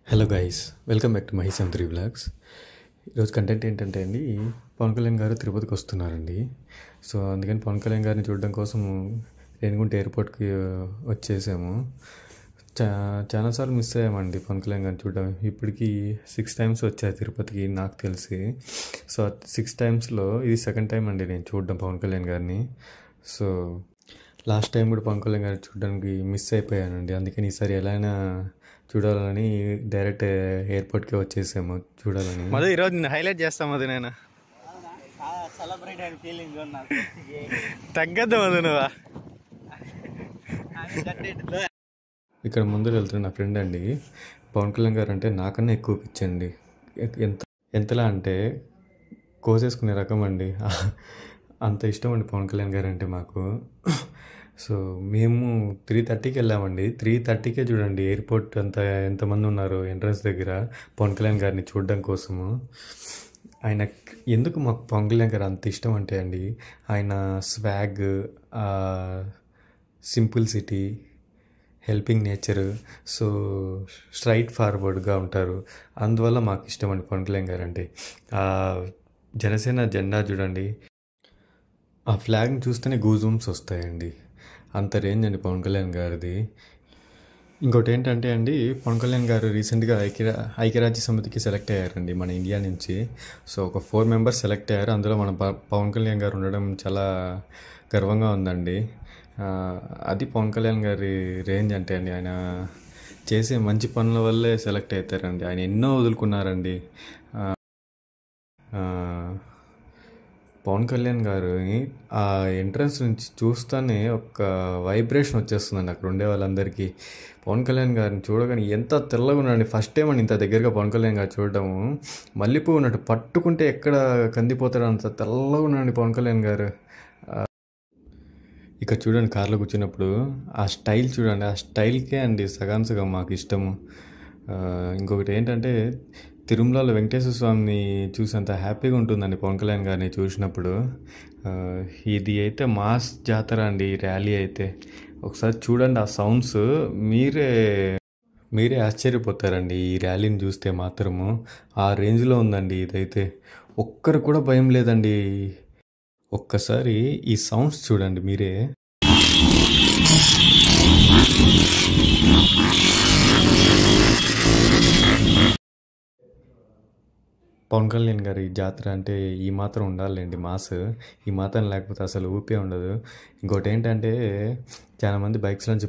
Hello guys, welcome back to Mahi 73 vlogs. ఈరోజు content ఏంటంటే అండి, పవన్ కళ్యాణ్ గారు తిరుపతికి వస్తున్నారండి. సో అందుకని పవన్ కళ్యాణ్ గారిని చూడడం కోసం రేణిగుంట ఎయిర్పోర్ట్కి వచ్చేసాము. చాలాసార్లు మిస్ అయ్యామండి పవన్ కళ్యాణ్ గారిని చూడడం. ఇప్పటికీ 6 times వచ్చాయి తిరుపతికి నాకు తెలిసి. సో 6 timesలో ఇది 2nd time అండి నేను చూడడం పవన్ కళ్యాణ్ గారిని. సో లాస్ట్ టైం కూడా పవన్ కళ్యాణ్ గారిని చూడడానికి మిస్ అయిపోయానండి. అందుకని ఈసారి ఎలా అయినా చూడాలని డైరెక్ట్ ఎయిర్పోర్ట్కి వచ్చేసాము చూడాలని. మధు ఈరోజు నేను హైలైట్ చేస్తాను. మధు నేను తగ్గద్దు మధు నువ్వా. ఇక్కడ ముందు వెళ్తున్న నా ఫ్రెండ్ అండి, పవన్ కళ్యాణ్ గారు అంటే నాకన్నా ఎక్కువ పిచ్చండి. ఎంతలా అంటే కోసేసుకునే రకం అండి. అంత ఇష్టం అండి పవన్ కళ్యాణ్ గారు అంటే మాకు. సో మేము 3:30కి వెళ్ళామండి. 3:30కే చూడండి ఎయిర్పోర్ట్ అంతా ఎంతమంది ఉన్నారు ఎంట్రన్స్ దగ్గర పవన్ కళ్యాణ్ గారిని చూడడం కోసము. ఆయన ఎందుకు మాకు పవన్ కళ్యాణ్ గారు అంత ఇష్టం అంటే అండి, ఆయన swag, simplicity, helping nature, so straight ఫార్వర్డ్గా ఉంటారు. అందువల్ల మాకు ఇష్టం అండి పవన్ కళ్యాణ్ గారు అంటే. జనసేన జెండా చూడండి, ఆ ఫ్లాగ్ని చూస్తేనే గూజూమ్స్ వస్తాయండి. అంత రేంజ్ అండి పవన్ కళ్యాణ్ గారిది. ఇంకోటి ఏంటంటే అండి, పవన్ కళ్యాణ్ గారు రీసెంట్గా ఐక్యరాజ్య సమితికి సెలెక్ట్ అయ్యారండి మన ఇండియా నుంచి. సో ఒక 4 members సెలెక్ట్ అయ్యారు. అందులో మన పవన్ కళ్యాణ్ గారు ఉండడం చాలా గర్వంగా ఉందండి. అది పవన్ కళ్యాణ్ గారి రేంజ్ అంటే అండి. ఆయన చేసే మంచి పనుల వల్లే సెలెక్ట్ అవుతారండి. ఆయన ఎన్నో వదులుకున్నారండి. పవన్ కళ్యాణ్ గారిని ఆ ఎంట్రన్స్ నుంచి చూస్తూనే ఒక వైబ్రేషన్ వచ్చేస్తుందండి అక్కడ ఉండే వాళ్ళందరికీ. పవన్ కళ్యాణ్ గారిని చూడగానే ఎంత తెల్లగా ఉన్నాడండి. ఫస్ట్ టైం అండి ఇంత దగ్గరగా పవన్ కళ్యాణ్ గారు చూడటము. మల్లెపువ్వు ఉన్నట్టు పట్టుకుంటే ఎక్కడ కందిపోతాడో అంత తెల్లగా ఉన్నాడండి పవన్ కళ్యాణ్ గారు. ఇక చూడండి కార్లో కూర్చున్నప్పుడు ఆ స్టైల్ చూడండి, ఆ స్టైల్కే అండి సగం మాకు ఇష్టము. ఇంకొకటి ఏంటంటే, తిరుమలలో వెంకటేశ్వర స్వామిని చూసేంత హ్యాపీగా ఉంటుందండి పవన్ కళ్యాణ్ గారిని చూసినప్పుడు. ఇది అయితే మాస్ జాతర అండి ఈ ర్యాలీ అయితే. ఒకసారి చూడండి ఆ సౌండ్స్, మీరే ఆశ్చర్యపోతారండి ఈ ర్యాలీని చూస్తే మాత్రము. ఆ రేంజ్లో ఉందండి ఇదైతే. ఒక్కరు కూడా భయం లేదండి. ఒక్కసారి ఈ సౌండ్స్ చూడండి మీరే. పవన్ కళ్యాణ్ గారి జాతర అంటే ఈ మాత్రం ఉండాలండి మాస్. ఈ మాత్రం లేకపోతే అసలు ఊపే ఉండదు. ఇంకోటి ఏంటంటే, చాలామంది బైక్స్ నుంచి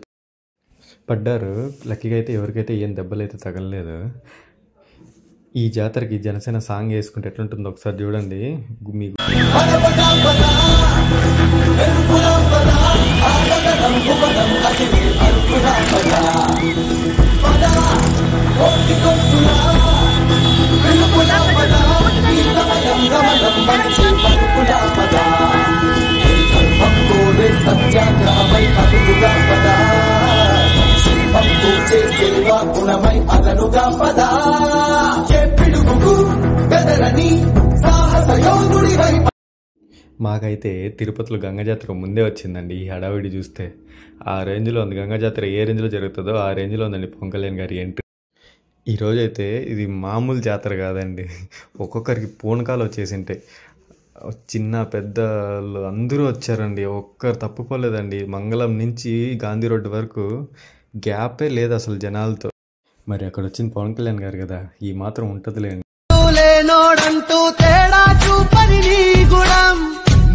పడ్డారు. లక్కీగా అయితే ఎవరికైతే ఏం దెబ్బలు అయితే తగలలేదు. ఈ జాతరకి జనసేన సాంగ్ వేసుకుంటే ఎట్లుంటుందో ఒకసారి చూడండి. మీకు మాకైతే తిరుపతిలో గంగ జాతర ముందే వచ్చిందండి. ఈ హడావిడి చూస్తే ఆ రేంజ్లో ఉంది. గంగ జాతర ఏ రేంజ్లో జరుగుతుందో ఆ రేంజ్లో ఉందండి పవన్ కళ్యాణ్ గారి ఎంట్రీ. ఈరోజైతే ఇది మామూలు జాతర కాదండి. ఒక్కొక్కరికి పూనకాలు వచ్చేసింటాయి. చిన్న పెద్దలు అందరూ వచ్చారండి. ఒక్కరు తప్పుకోలేదండి. మంగళం నుంచి గాంధీ రోడ్డు వరకు గ్యాపే లేదు అసలు జనాలతో. మరి అక్కడ వచ్చింది పవన్ కళ్యాణ్ గారు కదా, ఈ మాత్రం ఉంటదిలేండి.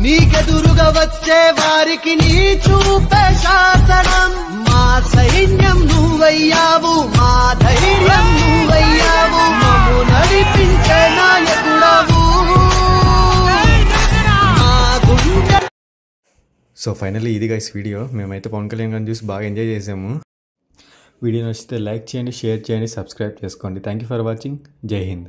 నీకెదురుగా వచ్చే వారికి నీ చూపే శాసనం. మా సైన్యం నువ్వయ్యావు, మా ధైర్యం నువ్వయ్యావు, మమ్ము నడిపించే నాయకుడవు. సో ఫైనల్లీ ఇది గైస్ వీడియో. మేమైతే పవన్ కళ్యాణ్ గారిని చూసి బాగా ఎంజాయ్ చేసాము. వీడియో నచ్చితే లైక్ చేయండి, షేర్ చేయండి, సబ్స్క్రైబ్ చేసుకోండి. Thank you for watching. జై హింద్.